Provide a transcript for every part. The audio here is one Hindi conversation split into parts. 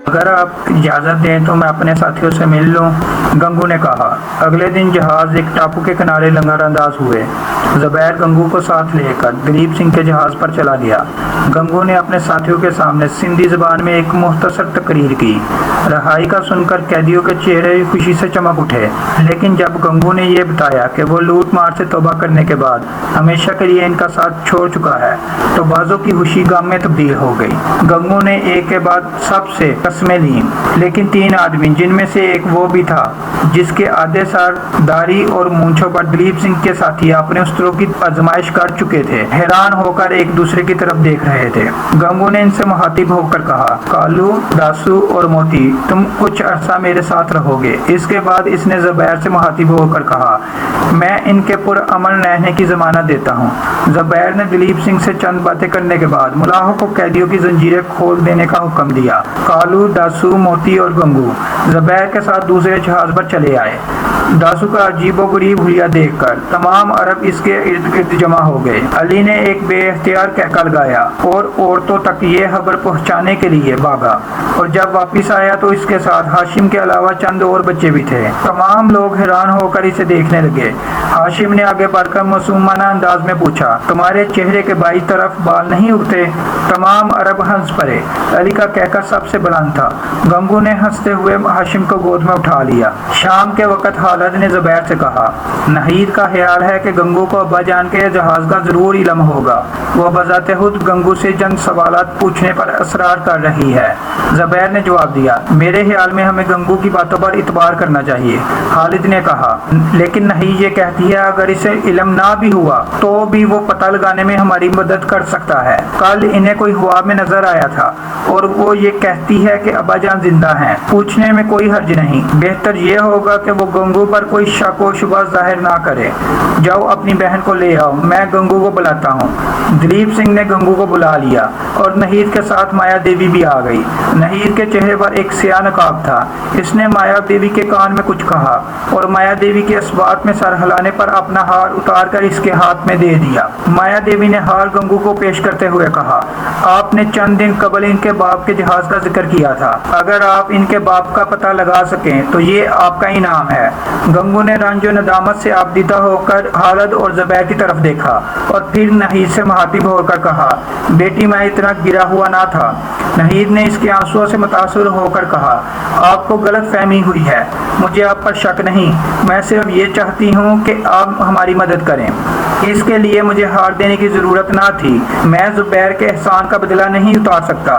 अगर आप इजाज़त दें तो मैं अपने साथियों से मिल लूं, गंगू ने कहा। अगले दिन जहाज़ एक टापू के किनारे लंगरअंदाज हुए। ज़ुबैर गंगू को साथ लेकर दिलीप सिंह के जहाज़ पर चला गया। गंगू ने अपने साथियों के सामने सिंधी ज़बान में एक मुख्तसर तकरीर की। रहाई का सुनकर कैदियों के चेहरे खुशी से चमक उठे, लेकिन जब गंगू ने यह बताया कि वो लूट मार से तौबा करने के बाद हमेशा के लिए इनका साथ छोड़ चुका है, तो बाज़ों की खुशी गम में तब्दील हो गई। गंगू ने एक के बाद सबसे कस्में ली, लेकिन 3 आदमी, जिनमें से एक वो भी था जिसके आधे सर, दाढ़ी और मूंछों पर दिलीप सिंह के साथी अपने अस्त्रों की आजमाइश कर चुके थे, हैरान होकर एक दूसरे की तरफ देख रहे थे। गंगू ने इनसे मुखातिब होकर कहा, कालू, दासू और मोती, तुम कुछ अरसा मेरे साथ रहोगे। इसके बाद इसने ज़ुबैर से मुखातिब होकर कहा, मैं इनके पुरअमन रहने की ज़मानत देता हूँ। ज़ुबैर ने दिलीप सिंह से चंद बातें करने के बाद मुलाहों को कैदियों की जंजीरें खोल देने का हुक्म दिया। कालू, दासू, मोती और गंगू ज़ुबैर के साथ दूसरे जहाज पर चले आए। दासू का अजीबोगरीब हुलिया देखकर तमाम अरब इसके इर्द गिर्द जमा हो गए। अली ने एक बेअख्तियार कहका लगाया और औरतों तक ये खबर पहुंचाने के लिए भागा, और जब वापस आया तो इसके साथ हाशिम के अलावा चंद और बच्चे भी थे। तमाम लोग हैरान होकर इसे देखने लगे। हाशिम ने आगे बढ़कर मासूमाना अंदाज में पूछा, तुम्हारे चेहरे के बाईं तरफ बाल नहीं उगते? तमाम अरब हंस पड़े। अली का कहकर सबसे बुलंद था। गंगू ने हंसते हुए हाशिम को गोद में उठा लिया। शाम के वक्त खालिद ने ज़ुबैर से कहा, नहीद का ख्याल है कि गंगू को अब्बा जान के जहाज़ का ज़रूर इल्म होगा। वह बज़ाते खुद गंगू से चंद सवालात पूछने पर असरार कर रही है। ज़ुबैर ने जवाब दिया, मेरे ख्याल में हमें गंगू की बातों पर इतबार करना चाहिए। खालिद ने कहा, लेकिन नहीद ये कहती है अगर इसे इल्म ना भी हुआ तो भी वो पता लगाने में हमारी मदद कर सकता है। कल इन्हें कोई ख्वाब में नजर आया था और वो ये कहती है कि अब्बा जान जिंदा हैं। पूछने में कोई हर्ज नहीं। बेहतर ये होगा कि वो गंगू पर कोई शक व शुबा जाहिर ना करे। जाओ अपनी बहन को ले आओ, मैं गंगू को बुलाता हूँ। दिलीप सिंह ने गंगू को बुला लिया और नहीद के साथ माया देवी भी आ गई। नहीद के चेहरे पर एक स्याह नकाब था। इसने माया देवी के कान में कुछ कहा और माया देवी के इस बात में सर हिलाने पर अपना हार उतार कर इसके हाथ में दे दिया। माया देवी ने हार गंगू को पेश करते हुए कहा, आपने चंद दिन कबल इनके बाप के जहाज का जिक्र किया था। अगर आप इनके बाप का पता लगा सकें तो ये आपका इनाम है। गंगू ने रंजो नदामत से आबदीदा होकर खालिद और ज़ुबैर की तरफ देखा और फिर नहीद से मुखातिब होकर कहा, बेटी मैं इतना गिरा हुआ ना था। नहीद ने इसके आंसुओं से मुतासर होकर कहा, आपको गलत फहमी हुई है। मुझे आप पर शक नहीं, मैं सिर्फ ये चाहती हूँ कि आप हमारी मदद करें। इसके लिए मुझे हार देने की ज़रूरत ना थी। मैं ज़ुबैर के एहसान का बदला नहीं उतार सकता।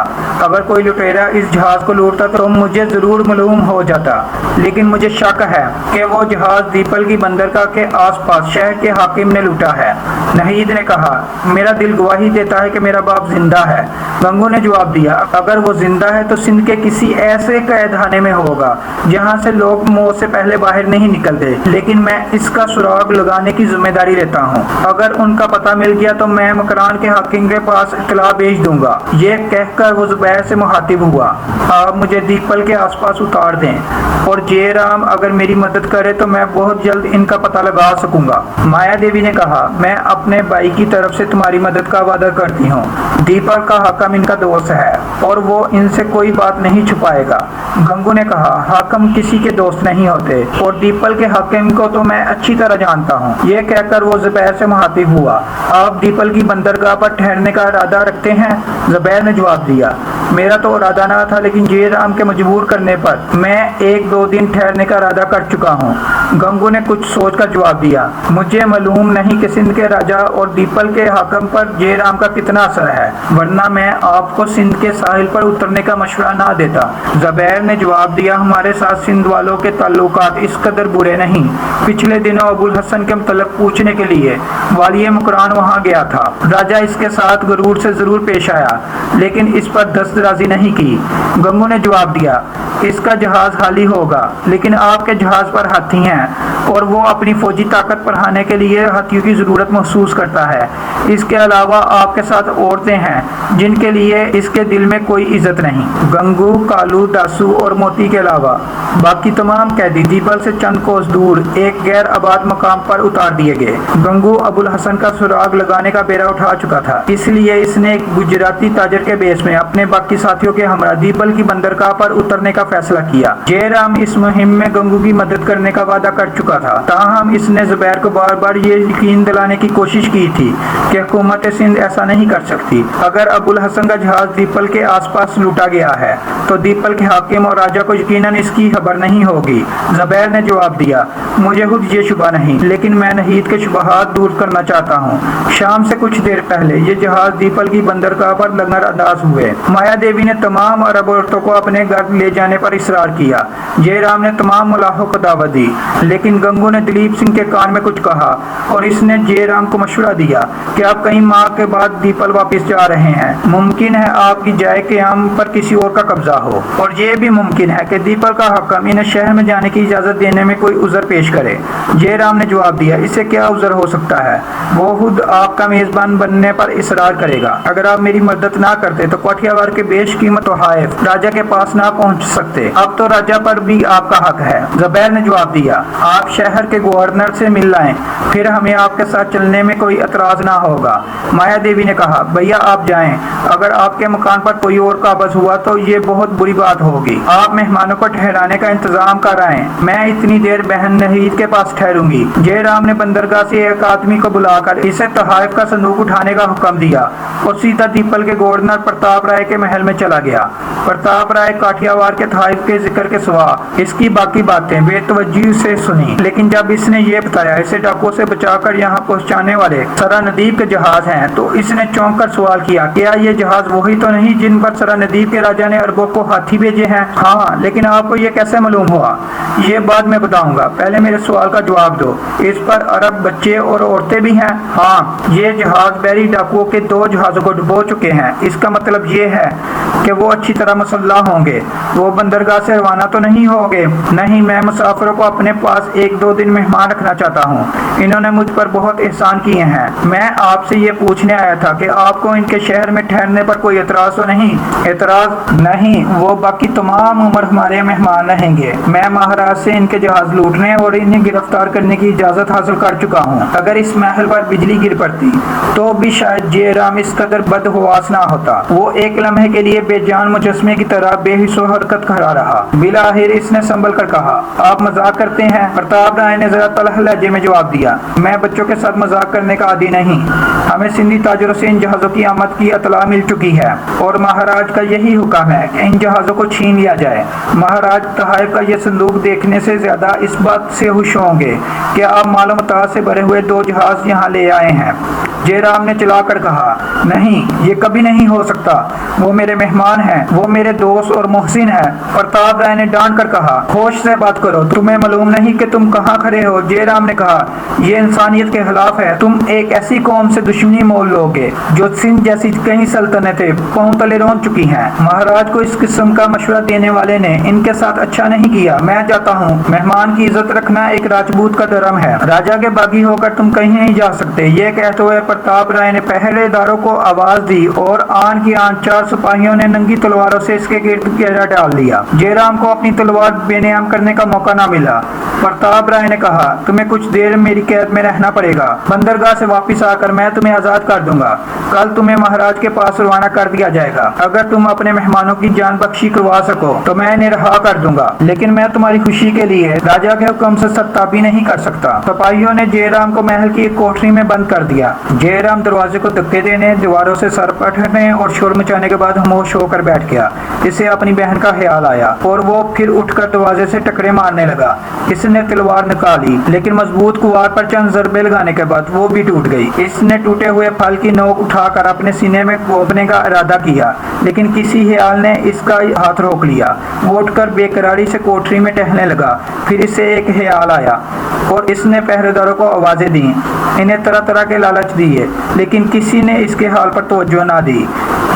अगर कोई लुटेरा इस जहाज़ को लूटता तो मुझे ज़रूर मालूम हो जाता, लेकिन मुझे शक है कि वो जहाज़ दीपल की बंदरगाह के आसपास शहर के हाकिम ने लूटा है। नहीद ने कहा, मेरा दिल गवाही देता है कि मेरा बाप जिंदा है। गंगू ने जवाब दिया, अगर वो जिंदा है तो सिंध के किसी ऐसे कैदखाने में होगा जहाँ से लोग मौत से पहले बाहर नहीं निकलते, लेकिन मैं इसका सुराग लगाने की जिम्मेदारी लेता हूँ। अगर उनका पता मिल गया तो मैं मकरान के हाकिम के पास इत्तला भेज दूंगा। ये कहकर वो ज़ुबैर से मुखातिब हुआ, आप मुझे दीपल के आसपास उतार दें और जयराम अगर मेरी मदद करे तो मैं बहुत जल्द इनका पता लगा सकूंगा। माया देवी ने कहा, मैं अपने भाई की तरफ से तुम्हारी मदद का वादा करती हूँ। दीपल का हाकिम इनका दोस्त है और वो इनसे कोई बात नहीं छुपाएगा। गंगू ने कहा, हाकिम किसी के दोस्त नहीं होते और दीपल के हाकिम को तो मैं अच्छी तरह जानता हूँ। ये कहकर वो ज़ुबैर से मुखातिब हुआ, आप दीपल की बंदरगाह पर ठहरने का इरादा रखते हैं? ज़ुबैर ने जवाब दिया, मेरा तो इरादा ना था, लेकिन जयराम के मजबूर करने पर मैं 1-2 दिन ठहरने का इरादा कर चुका हूँ। गंगू ने कुछ सोच कर जवाब दिया, मुझे मालूम नहीं कि सिंध के राजा और दीपल के हाकिम पर जयराम का कितना असर है, वरना मैं आपको सिंध के साहिल पर उतरने का मशवरा ना देता। ज़ुबैर ने जवाब दिया, हमारे साथ सिंध वालों के ताल्लुकात इस कदर बुरे नहीं। पिछले दिनों अबुल हसन के मतलब पूछने के लिए वालिय मुकरान वहाँ गया था। राजा इसके साथ गरूर से जरूर पेश आया, लेकिन इस पर दस्त राजी नहीं की। गंगू ने जवाब दिया, इसका जहाज खाली होगा, लेकिन आपके जहाज पर हाथी हैं और वो अपनी फौजी ताकत बढ़ाने के लिए हाथियों की ज़रूरत महसूस करता है। इसके अलावा आपके साथ औरतें हैं जिनके लिए इसके दिल में कोई इज्जत नहीं। गंगू, कालू, दासू और मोती के अलावा बाकी तमाम कैदी दीपल से चंद कोस दूर एक गैर आबाद मकाम पर उतार दिए गए। गंगू अबुल हसन का सुराग लगाने का बेड़ा उठा चुका था, इसलिए इसने एक गुजराती ताजर के बेस में अपने बाकी साथियों के हमरा दीपल की बंदरगाह पर उतरने का फैसला किया। जयराम इस मुहिम में गंगू की मदद करने का वादा कर चुका था, ताहम इसने जुबैर को बार बार ये यकीन दिलाने की कोशिश की थी कि हुकूमत सिंध ऐसा नहीं कर सकती। अगर अबुल हसन का जहाज दीपल के आसपास लूटा गया है तो दीपल के हाकिम और राजा को यकीनन इसकी खबर नहीं होगी। जुबैर ने जवाब दिया, मुझे खुद ये शुबा नहीं, लेकिन मैं नहीद के शुबहात दूर करना चाहता हूँ। शाम से कुछ देर पहले ये जहाज दीपल की बंदरगाह पर लंगर अंदाज हुए। माया देवी ने तमाम अरब औरतों को अपने घर ले जाने पर इसरार किया। जयराम ने तमाम मुलाहों को दावत दी, लेकिन गंगू ने दिलीप सिंह के कान में कुछ कहा और इसने जयराम को मशवरा दिया कि आप कई माह के बाद दीपल वापस जा रहे हैं। मुमकिन है आपकी जाए क़याम पर किसी और का कब्जा हो, और ये भी मुमकिन है कि दीपल का हकम इन्हें शहर में जाने की इजाज़त देने में कोई उज़र पेश करे। जयराम ने जवाब दिया, इससे क्या उज़र हो सकता है, वो खुद आपका मेज़बान बनने पर इसरार करेगा। अगर आप मेरी मदद ना करते तो काठियावाड़ के बेशकीमत तोहफ़े राजा के पास ना पहुँच सकते। अब तो राजा पर भी आपका हक है। जुबैर ने जवाब दिया, आप शहर के गवर्नर से मिल लाएं, फिर हमें आपके साथ चलने में कोई एतराज़ ना होगा। माया देवी ने कहा, भैया आप जाएं, अगर आपके मकान पर कोई और काबज हुआ तो ये बहुत बुरी बात होगी। आप मेहमानों को ठहराने का इंतजाम कराएं, मैं इतनी देर बहन नहीद के पास ठहरूंगी। जयराम ने बंदरगाह से एक आदमी को बुलाकर इसे तोहफ़े का संदूक उठाने का हुक्म दिया और सीधा दीपल के गवर्नर प्रताप राय के महल में चला गया। प्रताप राय काठियावाड़ के तोहफ़े के जिक्र के सिवा इसकी बाकी बातें बेतवज्जी से सुनी, लेकिन जब इसने ये बताया इसे डाकुओं से बचाकर यहाँ पहुँचाने वाले सरा नदीब के जहाज हैं, तो इसने चौंक कर सवाल किया, क्या ये जहाज वही तो नहीं जिन पर सरा नदीब के राजा ने अरबों को हाथी भेजे हैं? हाँ, लेकिन आपको ये कैसे मालूम हुआ? ये बाद में बताऊंगा, पहले मेरे सवाल का जवाब दो। इस पर अरब बच्चे और औरतें भी हैं? हाँ, ये जहाज बहरी डाकुओं के 2 जहाज़ों को डुबो चुके हैं। इसका मतलब ये है कि वो अच्छी तरह मुसल्लह होंगे। वो बंदरगाह से रवाना तो नहीं होंगे? नहीं, मैं मुसाफिरों को अपने पास 1-2 दिन मेहमान रखना चाहता हूँ। इन्होंने मुझ पर बहुत एहसान किए हैं। मैं आपसे ये पूछने आया था कि आपको इनके शहर में ठहरने पर कोई एतराज़ तो नहीं? एतराज़ नहीं, वो बाकी तमाम उम्र हमारे मेहमान रहेंगे। मैं महाराज से इनके जहाज लूटने और इन्हें गिरफ्तार करने की इजाज़त हासिल कर चुका हूँ। अगर इस महल पर बिजली गिर पड़ती तो भी शायद जयराम इस कदर बदहवास ना होता। वो एक लम्हे के लिए बेजान मुजस्मे की तरह बेहिस्सो हरकत करा रहा। बिलाहिर इसने संभल कर कहा, आप मजाक करते हैं? प्रताप राय ने जरा तलख लहजे में जवाब दिया, मैं बच्चों के साथ मजाक करने का आदी नहीं। हमें सिंधी ताजरों से इन जहाज़ों की आमद की इत्तला मिल चुकी है और महाराज का यही हुक्म है कि इन जहाज़ों को छीन लिया जाए। महाराज तोहफ़े का यह संदूक देखने से ज्यादा इस बात से खुश होंगे कि आप मालो मता से भरे हुए 2 जहाज यहाँ ले आए हैं। जयराम ने चिल्लाकर कहा, नहीं, ये कभी नहीं हो सकता। वो मेरे मेहमान हैं, वो मेरे दोस्त और मोहसिन हैं। प्रताप राय ने डांट कर कहा, होश से बात करो, तुम्हें मालूम नहीं कि तुम कहाँ खड़े हो? जयराम ने कहा, ये इंसानियत के खिलाफ है। तुम एक ऐसी कौम से दुश्मनी मोल लोगे जो सिंध जैसी कई सल्तनतें पांव तले रौंद चुकी हैं। महाराज को इस किस्म का मशवरा देने वाले ने इनके साथ अच्छा नहीं किया। मैं जाता हूँ। मेहमान की इज्जत रखना एक राजपूत का धर्म है। राजा के बागी होकर तुम कहीं नहीं जा सकते। ये कहते हुए प्रताप राय ने पहरेदारों को आवाज दी और आन की आन 4 सिपाहियों ने नंगी तलवारों से इसके गिर्द घेरा डाल दिया। जयराम को अपनी तलवार बेनियाम करने का मौका न मिला। प्रताप राय ने कहा, तुम्हें कुछ देर मेरी कैद में रहना पड़ेगा। बंदरगाह से वापस आकर मैं तुम्हें आजाद कर दूंगा। कल तुम्हें महाराज के पास रवाना कर दिया जाएगा। अगर तुम अपने मेहमानों की जान बख्शी करवा सको तो मैं इन्हें रहा कर दूंगा, लेकिन मैं तुम्हारी खुशी के लिए राजा के हुक्म से सरताबी नहीं कर सकता। सिपाहियों ने जयराम को महल की एक कोठरी में बंद कर दिया। जयराम दरवाजे को धक्के देने, दीवारों से सर पटने और शोर मचाने के बाद खामोश होकर बैठ गया। इसे अपनी बहन का ख्याल आया और वो फिर उठकर दरवाजे से टकरे मारने लगा। इसने तलवार निकाली, लेकिन मजबूत कुवार पर चंद जरबे लगाने के बाद वो भी टूट गई। इसने टूटे हुए फल की नोक उठाकर अपने सीने में गोपने का इरादा किया, लेकिन किसी ख्याल ने इसका हाथ रोक लिया। वो उठकर बेकरारी से कोठरी में टहलने लगा। फिर इसे एक ख्याल आया और इसने पहरेदारों को आवाजें दी, इन्हें तरह तरह के लालच दिए, लेकिन किसी ने इसके हाल पर तवज्जो ना दी।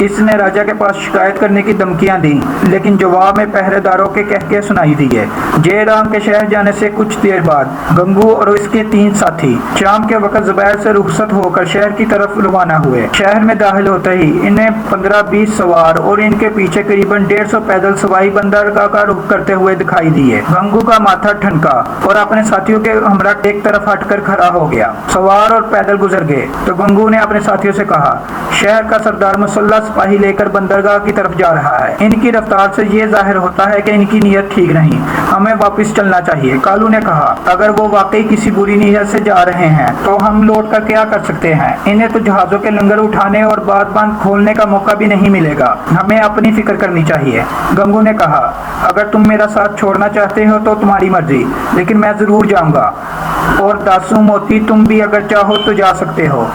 इसने राजा के पास शिकायत करने की धमकियां दी, लेकिन जवाब में पहरेदारों के कहके सुनाई दिए। जयराम के शहर जाने से कुछ देर बाद गंगू और उसके 3 साथी शाम के वक्त जुबैर से रुखसत होकर शहर की तरफ रवाना हुए। शहर में दाखिल होते ही इन्हें 15-20 सवार और इनके पीछे करीबन 150 पैदल सवाई बंदरगाह का रुख करते हुए दिखाई दिए। गंगू का माथा ठनका और अपने साथियों के हमरा एक तरफ हटकर खड़ा हो गया। सवार और पैदल गुजर गए तो गंगू ने अपने साथियों से कहा, शहर का सरदार मुसल्लह सिपाही लेकर बंदरगाह की तरफ जा रहा है। इनकी रफ्तार से ये जाहिर होता है कि इनकी नीयत ठीक नहीं, हमें वापस चलना चाहिए। कालू ने कहा, अगर वो वाकई किसी बुरी नीयत से जा रहे हैं तो हम लौट कर क्या कर सकते हैं? इन्हें तो जहाजों के लंगर उठाने और बांध खोलने का मौका भी नहीं मिलेगा। हमें अपनी फिक्र करनी चाहिए। गंगू ने कहा, अगर तुम मेरा साथ छोड़ना चाहते हो तो तुम्हारी मर्जी, लेकिन मैं जरूर जाऊंगा। और दासू मोती, तुम भी अगर चाहो तो जा सकते हो।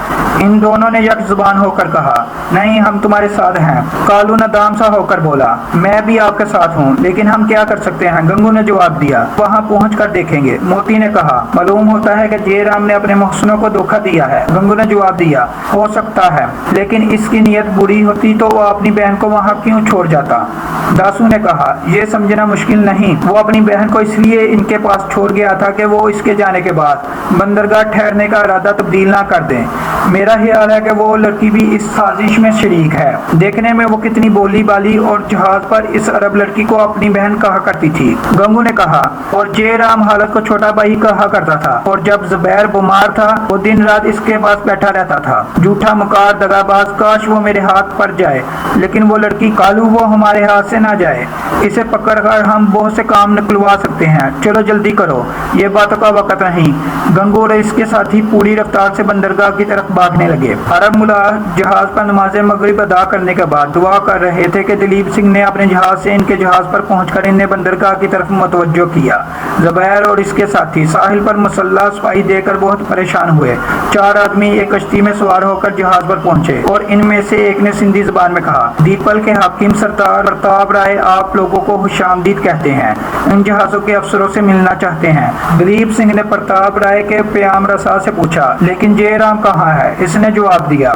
इन दोनों ने यक जुबान होकर कहा, नहीं, हम तुम्हारे साथ हैं। कालू नदाम सा होकर बोला, मैं भी आपके साथ हूँ, लेकिन हम क्या कर सकते हैं? गंगू ने जवाब दिया, वहाँ पहुँच कर देखेंगे। मोती ने कहा, मालूम होता है कि जयराम ने अपने मोहसिनों को धोखा दिया है। गंगू ने जवाब दिया, हो सकता है, लेकिन इसकी नीयत बुरी होती तो वो अपनी बहन को वहाँ क्यों छोड़ जाता? दासू ने कहा, यह समझना मुश्किल नहीं, वो अपनी बहन को इसलिए इनके पास छोड़ गया था कि वो इसके जाने के बाद बंदरगाह ठहरने का इरादा तब्दील ना कर दें। मेरा ख्याल है कि वो लड़की भी इस साजिश में शरीक है। देखने में वो कितनी बोली बाली और जहाज पर इस अरब लड़की को अपनी बहन कहा करती थी। गंगू ने कहा, और जयराम हालत को छोटा भाई कहा करता था, और जब जुबैर बीमार था वो दिन रात इसके पास बैठा रहता था। झूठा मुकार, दगाबाज, काश वो मेरे हाथ पड़ जाए, लेकिन वो लड़की कालू वो हमारे हाथ से ना जाए। इसे पकड़कर हम बहुत से काम निकलवा सकते हैं। चलो जल्दी करो, ये बातों का वक्त नहीं। गंगू और इसके साथी पूरी रफ्तार से बंदरगाह की तरफ भागने लगे। अरब मुल्ला जहाज पर नमाज मगरिब अदा करने के बाद दुआ कर रहे थे कि दिलीप सिंह ने अपने जहाज से इनके जहाज पर पहुंचकर इन्हें बंदरगाह की तरफ मुतवज्जो किया। जुबैर और इसके साथी साहिल पर मुसल्लह सिपाही देकर बहुत परेशान हुए। 4 आदमी एक कश्ती में सवार होकर जहाज पर पहुंचे और इनमें से एक ने सिंधी जुबान में कहा, दीपल के हाकिम सरदार प्रताप राय आप लोगों को खुशामदीद कहते हैं, इन जहाजों के अफसरों से मिलना चाहते हैं। दिलीप सिंह ने प्रताप राय के प्याम रसा से पूछा, लेकिन जयराम कहाँ है? इसने जवाब दिया,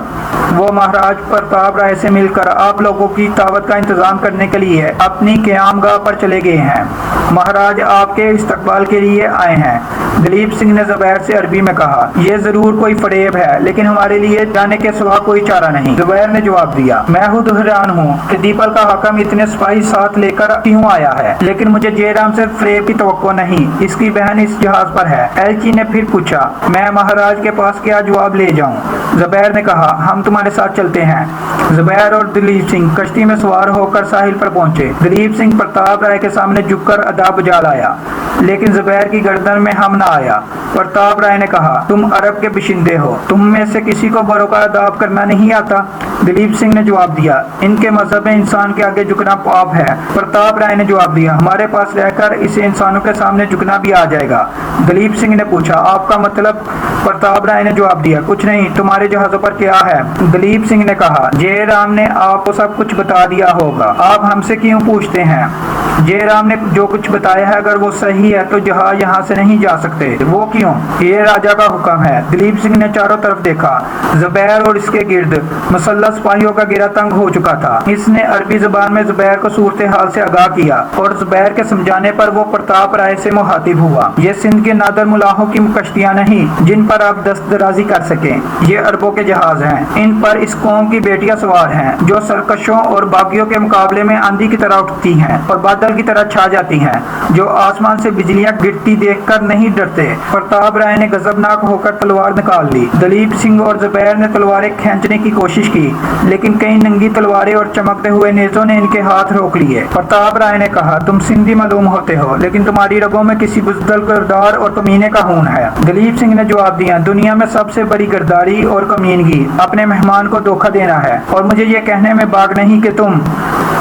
वो महाराज प्रताप राय से मिलकर आप लोगों की दावत का इंतजाम करने के लिए अपनी क़यामगाह पर चले गए हैं। महाराज आपके इस्तकबाल के लिए आए हैं। दिलीप सिंह ने जुबैर से अरबी में कहा, यह जरूर कोई फरेब है, लेकिन हमारे लिए जाने के सिवा कोई चारा नहीं। जुबैर ने जवाब दिया, मैं खुद हैरान हूँ कि दीपल का हाकिम इतने सिपाही साथ लेकर क्यों आया है, लेकिन मुझे जयराम से फरेब की तवक्को नहीं। इसकी बहन इस जहाज पर है। एलची ने फिर पूछा, मैं महाराज के पास क्या जवाब ले जाऊं? जुबैर ने कहा, हम तुम्हारे साथ चलते हैं। जुबैर और दिलीप सिंह कश्ती में सवार होकर साहिल पर पहुंचे। दिलीप सिंह प्रताप राय के सामने झुककर अदाब बुझा लाया, लेकिन जुबैर की गर्दन में हम न आया। प्रताप राय ने कहा, तुम अरब के बशिंदे हो, तुम में से किसी को बरों का अदाब करना नहीं आता? दिलीप सिंह ने जवाब दिया, इनके मजहब में इंसान के आगे झुकना पाप है। प्रताप राय ने जवाब दिया, हमारे पास रहकर इसे इंसानों के सामने झुकना भी आ जाएगा। दिलीप सिंह ने पूछा, आपका मतलब? प्रताप राय ने जवाब दिया, कुछ नहीं, तुम्हारे जहाजों पर क्या है? दिलीप सिंह ने कहा, जयराम ने आपको सब कुछ बता दिया होगा, आप हमसे क्यों पूछते हैं? जयराम ने जो कुछ बताया है अगर वो सही है तो जहाज यहाँ से नहीं जा सकते। वो क्यों? ये राजा का हुक्म है। दिलीप सिंह ने चारों तरफ देखा। जुबैर और इसके गिर्द मुसल्लह सिपाहियों का घेरा तंग हो चुका था। इसने अरबी जुबान में जुबैर को सूरत हाल से आगाह किया और जुबैर के समझाने पर वो प्रताप राय से मुखातिब हुआ। ये सिंध के नादर मुलाहों की कश्तियां नहीं जिन पर आप दस्तदराजी कर सकें, ये अरबों के जहाज हैं। इन पर इस कौम की बेटियां सवार हैं जो सरकशों और बागियों के मुकाबले में आंधी की तरह उठती हैं और बादल की तरह छा जाती हैं, जो आसमान से बिजलियां गिरती देखकर नहीं डरते। प्रताप राय ने गजबनाक होकर तलवार निकाल ली। दलीप सिंह और जुबैर ने तलवारें खींचने की कोशिश की, लेकिन कई नंगी तलवारें और चमकते हुए नेज़ों ने इनके हाथ रोक लिए। प्रताप राय ने कहा, तुम सिंधी मालूम होते हो, लेकिन तुम्हारी रगों में किसी बुज़दिल किरदार और कमीने का खून है। दलीप सिंह ने जवाब दिया, दुनिया में सबसे बड़ी गिरदारी और कमीनगी अपने मेहमान को धोखा देना है, और मुझे ये कहने में बाग नहीं कि तुम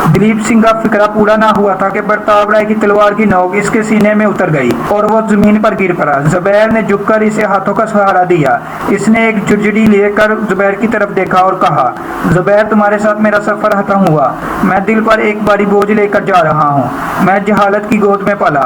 दिलीप सिंह का फिक्रा पूरा ना हुआ था कि प्रताप राय की तलवार की नोक इसके सीने में उतर गई और वो जमीन पर गिर पड़ा। जुबैर ने झुककर इसे हाथों का सहारा दिया। इसने एक झुरझुरी लेकर जुबैर की तरफ देखा और कहा, जुबैर, तुम्हारे साथ मेरा सफर खत्म हुआ। मैं दिल पर एक भारी बोझ लेकर जा रहा हूँ। मैं जहालत की गोद में पला।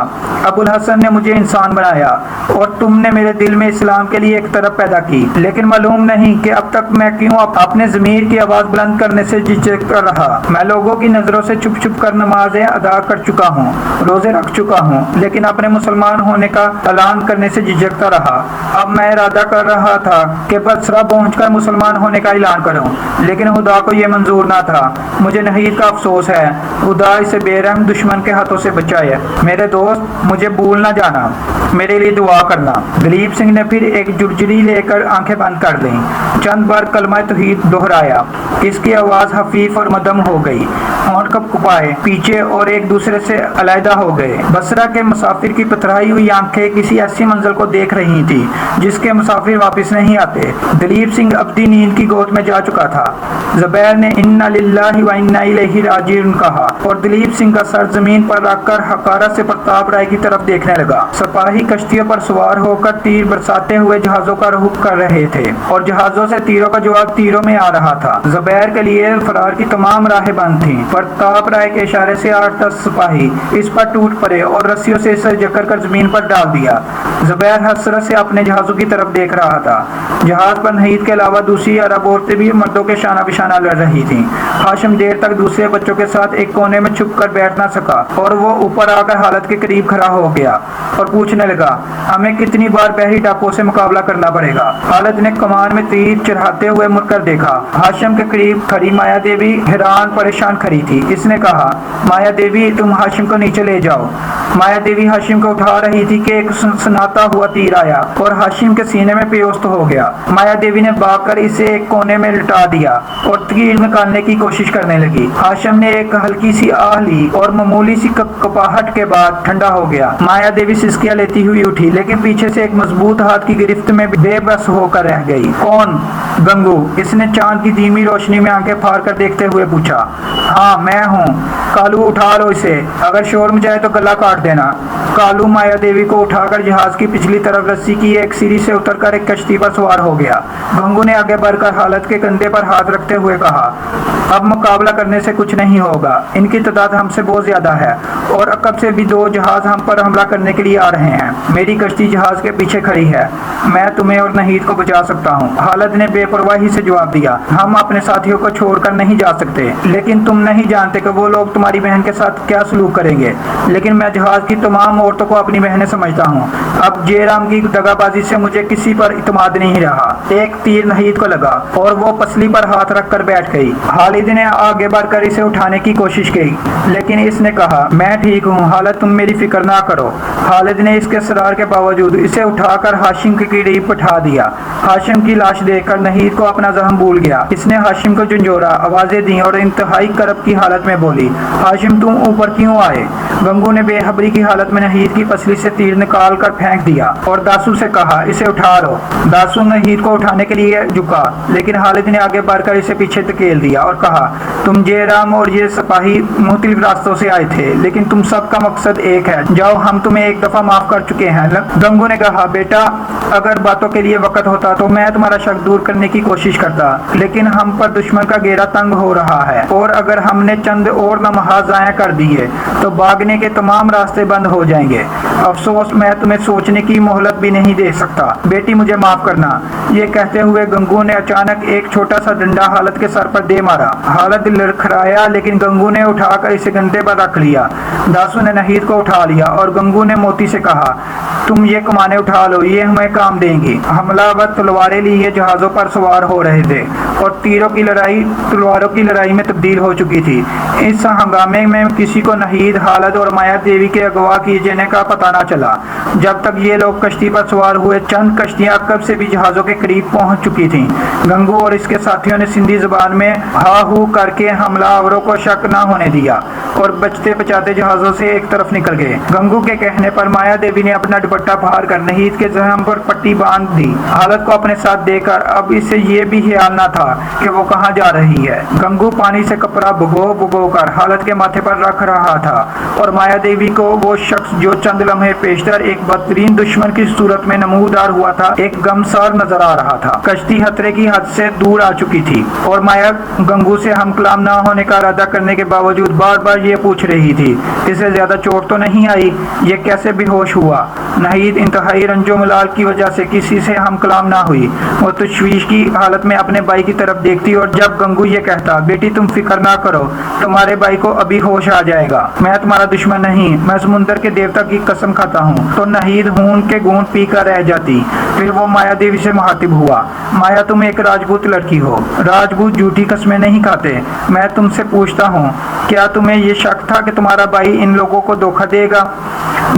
अबुल हसन ने मुझे इंसान बनाया और तुमने मेरे दिल में इस्लाम के लिए एक तरफ पैदा की। लेकिन मालूम नहीं कि अब तक मैं क्यों अपने ज़मीर की आवाज़ बुलंद करने से झिझक कर रहा। मैं लोगों की नज़रों से छुप छुप कर नमाजें अदा कर चुका हूँ, रोज़े रख चुका हूँ, लेकिन अपने मुसलमान होने का ऐलान करने से झिझकता रहा। अब मैं इरादा कर रहा था कि बसरा पहुँचकर मुसलमान होने का ऐलान करूँ, लेकिन खुदा को यह मंजूर ना था। मुझे नहीद का अफसोस है। खुदा इसे बेरहम दुश्मन के हाथों से बचाए। मेरे दोस्त, मुझे भूल ना जाना, मेरे लिए दुआ करना। दिलीप सिंह ने फिर एक झुरझुरी लेकर आंखें बंद कर लीं। चंद बार कलमा तौहीद दोहराया। इसकी आवाज़ हफीफ और मदम हो गई। होंठ कँपाए पीछे और एक दूसरे से अलहदा हो गए। बसरा के मुसाफिर की पथराई हुई आंखें किसी ऐसी मंजिल को देख रही थी जिसके मुसाफिर वापस नहीं आते। दिलीप सिंह अब्दी नींद की गोद में जा चुका था। जुबैर ने इन्ना लिल्लाहि व इन्ना इलैहि राजिऊन कहा और दिलीप सिंह का सर जमीन पर रखकर हकारा से प्रताप राय की तरफ देखने लगा। सिपाही कश्तियों पर सवार होकर तीर बरसाते हुए जहाजों का रुख कर रहे थे और जहाजों से तीरों का जवाब तीरों में आ रहा था। जुबैर के लिए फरार की तमाम राहें बंद थीं। प्रताप राय के इशारे से 8-10 सिपाही इस पर टूट पड़े और रस्सियों से इसे जकड़ कर जमीन पर डाल दिया। जुबैर हसरत से अपने जहाजों की तरफ देख रहा था। जहाज पर नहीद के अलावा दूसरी अरब औरतें भी मर्दों के शाना बिशाना लड़ रही थीं। हाशिम देर तक दूसरे बच्चों के साथ एक कोने में छुप कर बैठ ना सका और वो ऊपर आकर हालत के करीब खड़ा हो गया और पूछने लगा, हमें कितनी बार बहरी डाकुओं से मुकाबला करना पड़ेगा? खालिद ने कमान में तीर चढ़ाते हुए मुड़कर देखा। हाशिम के करीब खड़ी माया देवी हैरान परेशान खड़ी थी। इसने कहा, माया देवी, तुम हाशिम को नीचे ले जाओ। माया देवी हाशिम को उठा रही थी कि एक सनाता हुआ तीर आया और हाशिम के सीने में पेयोस्त हो गया। माया देवी ने भागकर इसे एक कोने में लिटा दिया और तीर निकालने की कोशिश करने लगी। हाशिम ने एक हल्की सी आह ली और मामूली सी कपाहट के बाद ठंडा हो गया। माया देवी सिसकियां लेती हुई उठी, लेकिन पीछे से एक मजबूत हाथ की गिरफ्त में बेबस होकर रह गई। कौन? गंगू। इसने चांद की धीमी रोशनी में आंखें फाड़ कर देखते हुए पूछा। हाँ, मैं हूँ। कालू, उठा लो इसे, अगर शोर मचाए तो गला काट देना। कालू माया देवी को उठाकर जहाज की पिछली तरफ रस्सी की एक सीढ़ी से उतरकर एक कश्ती पर सवार हो गया। गंगू ने आगे बढ़कर हालत के कंधे पर हाथ रखते हुए कहा, अब मुकाबला करने से कुछ नहीं होगा। इनकी तादाद हमसे बहुत ज्यादा है और कब से भी 2 जहाज हम पर हमला करने के लिए आ रहे हैं। मेरी कश्ती जहाज के पीछे खड़ी है। मैं तुम्हें और नहीद को बचा सकता हूँ। खालिद ने बेपरवाही से जवाब दिया, हम अपने साथियों को छोड़कर नहीं जा सकते, लेकिन तुम नहीं जानते कि वो लोग तुम्हारी बहन के साथ क्या सलूक करेंगे। लेकिन मैं जहाज की तमाम औरतों को अपनी बहनें समझता हूँ। अब जयराम की दगाबाजी से मुझे किसी पर इत्मीनान नहीं रहा। एक तीर नहीद को लगा और वो पसली पर हाथ रखकर बैठ गई। खालिद ने आगे बढ़कर इसे उठाने की कोशिश की, लेकिन इसने कहा, मैं ठीक हूँ खालिद, तुम मेरी फिक्र ना करो। खालिद ने इसके सरार के बावजूद इसे उठाकर हाशिम के करीब बैठा दिया। हाशिम की लाश देखकर नहीद को अपना जख्म भूल गया। इसने हाशिम को झंझोरा, आवाजें दी और इंतहाई करब की हालत में बोली, हाशिम, तुम ऊपर क्यों आए? गंगू ने बेखबरी की हालत में नहीद की पसली से तीर निकाल कर फेंक दिया और दासू से कहा, इसे उठा लो। दासू नहीद को उठाने के लिए झुका, लेकिन खालिद ने आगे बढ़कर इसे पीछे धकेल दिया और कहा, तुम जयराम और ये सिपाही मुख्तलिफ रास्तों से आए थे, लेकिन तुम सबका मकसद एक है। जाओ, हम तुम्हें एक दफा माफ कर चुके हैं। गंगू ने कहा, बेटा, अगर बातों के लिए वक्त होता तो मैं तुम्हारा शक दूर करने की कोशिश करता, लेकिन हम पर दुश्मन का घेरा तंग हो रहा है और अगर हमने चंद और लम्हा ज़ाया कर दिए तो भागने के तमाम रास्ते बंद हो जाएंगे। अफसोस, मैं तुम्हें सोचने की मोहलत भी नहीं दे सकता। बेटी, मुझे माफ करना। ये कहते हुए गंगू ने अचानक एक छोटा सा डंडा हालत के सर पर दे मारा। हालत लड़खड़ाया, लेकिन गंगू ने उठाकर इसे कंधे पर रख लिया। दासू ने नहीद को उठा लिया और गंगू ने मोती से कहा, तुम ये कमाने उठा लो, ये हमें काम देंगी। हमलावर तलवारें लिए जहाजों पर सवार हो रहे थे और तीरों की लड़ाई तलवारों की लड़ाई में तब्दील हो चुकी थी। इस हंगामे में किसी को नहीद, खालिद और माया देवी के अगवा किए जाने का पता न चला। जब तक ये लोग कश्ती पर सवार हुए, चंद कश्तियां कब से भी जहाजों के करीब पहुंच चुकी थीं। गंगू और इसके साथियों ने सिंधी जुबान में हा हू करके हमलावरों को शक न होने दिया और बचते बचाते जहाजों से एक तरफ निकल गए। गंगू के कहने पर माया देवी ने अपना दुपट्टा फाड़ कर नहीद के जख्म पर पट्टी बांध दी। हालत को अपने साथ देकर अब इसे ये भी ख्याल न था कि वो कहाँ जा रही है। गंगू पानी से कपड़ा भिगो कर हालत के माथे पर रख रहा था और माया देवी को वो शख्स जो चंद लम्हे पेशतर एक बदतरीन दुश्मन की सूरत में नमूदार हुआ था एक गमसार नजर आ रहा था। कश्ती खतरे की हद से दूर आ चुकी थी और माया गंगू से हम कलाम न होने का इरादा करने के बावजूद बार बार ये पूछ रही थी, इसे ज्यादा चोट तो नहीं आई? ये कैसे बेहोश हुआ? नहीद इंतहाई रंजो मलाल की वजह से किसी से हम कलाम ना हुई। वो तशवीश की हालत में अपने भाई की तरफ देखती और जब गंगू ये कहता, बेटी तुम फिक्र ना करो, तुम्हारे भाई को अभी होश आ जाएगा, मैं तुम्हारा दुश्मन नहीं, मैं समुंदर के देवता की कसम खाता हूँ, तो नहीद खून के घूंट पीकर रह जाती। फिर वो माया देवी से मुखातिब हुआ, माया तुम एक राजपूत लड़की हो, राजपूत झूठी कस्में नहीं खाते। मैं तुमसे पूछता हूँ, क्या तुम्हें ये शक था कि तुम्हारा भाई इन लोगों को धोखा देगा?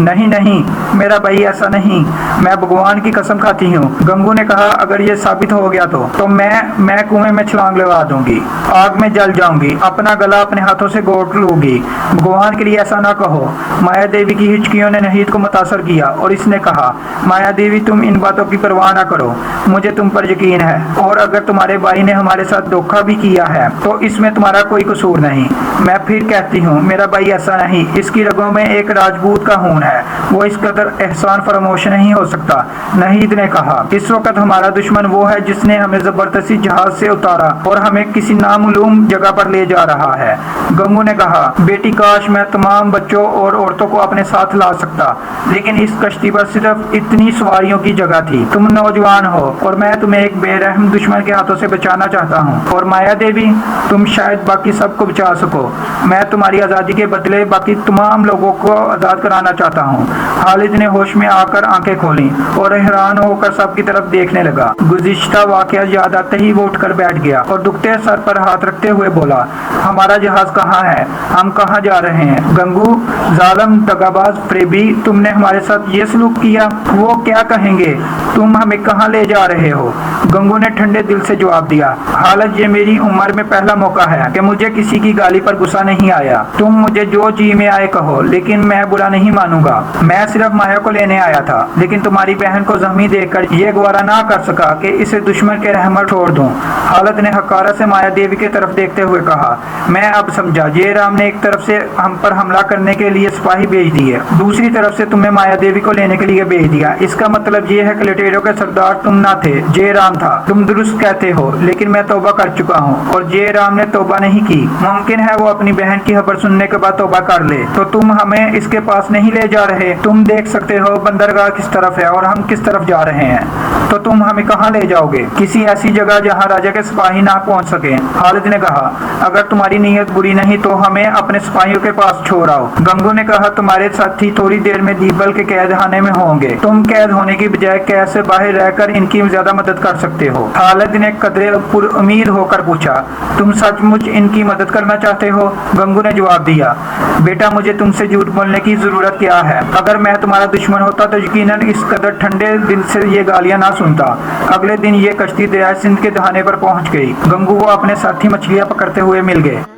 नहीं नहीं, मेरा भाई ऐसा नहीं, मैं भगवान की कसम खाती हूँ। गंगू ने कहा, अगर ये साबित हो गया तो मैं कुएं में छलांग लगा दूंगी, आग में जल जाऊंगी, अपना गला अपने हाथों से घोट लूंगी। भगवान के लिए ऐसा ना कहो। माया देवी की हिचकियों ने नहीद को मुतासर किया और इसने कहा, माया देवी तुम इन बातों की परवाह ना करो, मुझे तुम पर यकीन है, और अगर तुम्हारे भाई ने हमारे साथ धोखा भी किया है तो इसमें तुम्हारा कोई कसूर नहीं। मैं फिर कहती हूँ, मेरा भाई ऐसा नहीं, इसकी रगों में एक राजपूत का खून है, वो इस कदर एहसान फरामोश नहीं हो सकता। नहीद ने कहा, इस वक्त हमारा दुश्मन वो है जिसने हमें जबरदस्ती जहाज से उतारा और हमें किसी नामालूम जगह पर ले जा रहा है। गंगू ने कहा, बेटी काश मैं तमाम बच्चों और औरतों को अपने साथ ला सकता, लेकिन इस कश्ती पर सिर्फ इतनी सवारियों की जगह थी। तुम नौजवान हो और मैं तुम्हें एक बेरहम दुश्मन के हाथों से बचाना चाहता हूँ, और माया देवी तुम शायद बाकी सबको बचा सको। मैं तुम्हारी आज़ादी के बदले बाकी तमाम लोगों को आज़ाद कराना चाहता हूँ। खालिद ने होश में आकर आंखें खोली और हैरान होकर सबकी तरफ देखने लगा। गुज़िश्ता वाक़या याद आते ही वो उठकर बैठ गया और दुखते सर पर हाथ रखते हुए बोला, हमारा जहाज कहाँ है? हम कहाँ जा रहे हैं? गंगू जालिम दगाबाज फ्रेबी, तुमने हमारे साथ ये सलूक किया, वो क्या कहेंगे? तुम हमें कहाँ ले जा रहे हो? गंगू ने ठंडे दिल से जवाब दिया, हालत ये मेरी उम्र में पहला मौका है कि मुझे किसी की गाली पर गुस्सा नहीं आया। तुम मुझे जो जी में आए कहो, लेकिन मैं बुरा नहीं मानूंगा। मैं सिर्फ माया को लेने आया था, लेकिन तुम्हारी बहन को जख्मी देखकर ये गवारा ना कर सका कि इसे दुश्मन के रहमत छोड़ दूं। हालत ने हकारा से माया देवी की तरफ देखते हुए कहा, मैं अब समझा, जयराम ने एक तरफ से हम पर हमला करने के लिए सिपाही भेज दिए, दूसरी तरफ से तुम्हें माया देवी को लेने के लिए भेज दिया। इसका मतलब ये है कि लुटेरों के सरदार तुम ना थे, जयराम था। तुम दुरुस्त कहते हो, लेकिन मैं तौबा कर चुका हूँ और जयराम ने तौबा नहीं की। मुमकिन है वो अपनी बहन की खबर सुनने के बाद तौबा कर ले। तो तुम हमें इसके पास नहीं ले जा रहे। तुम देख सकते हो बंदरगाह किस तरफ है और हम किस तरफ जा रहे हैं, तो तुम हमें कहाँ ले जाओगे? किसी ऐसी जगह जहाँ राजा के सिपाही ना पहुँच सके। खालिद ने कहा, अगर तुम्हारी नीयत बुरी नहीं तो हमें अपने सिपाहियों के पास छोड़ आओ। गंगू ने कहा, तुम्हारे साथी थोड़ी देर में दीपल के कैद खाने में होंगे, तुम कैद होने की बजाय कैद से बाहर रहकर इनकी ज्यादा मदद कर सकते हो। खालिद ने कदरे उम्मीद होकर पूछा, तुम सचमुच इनकी मदद करना चाहते हो? गंगू ने जवाब दिया, बेटा मुझे तुमसे झूठ बोलने की जरूरत क्या है? अगर मैं तुम्हारा दुश्मन होता तो यकीनन इस कदर ठंडे दिल से ये गालियां ना सुनता। अगले दिन ये कश्ती दरिया सिंध के दहाने पर पहुंच गई। गंगू को अपने साथी मछलियां पकड़ते हुए मिल गए।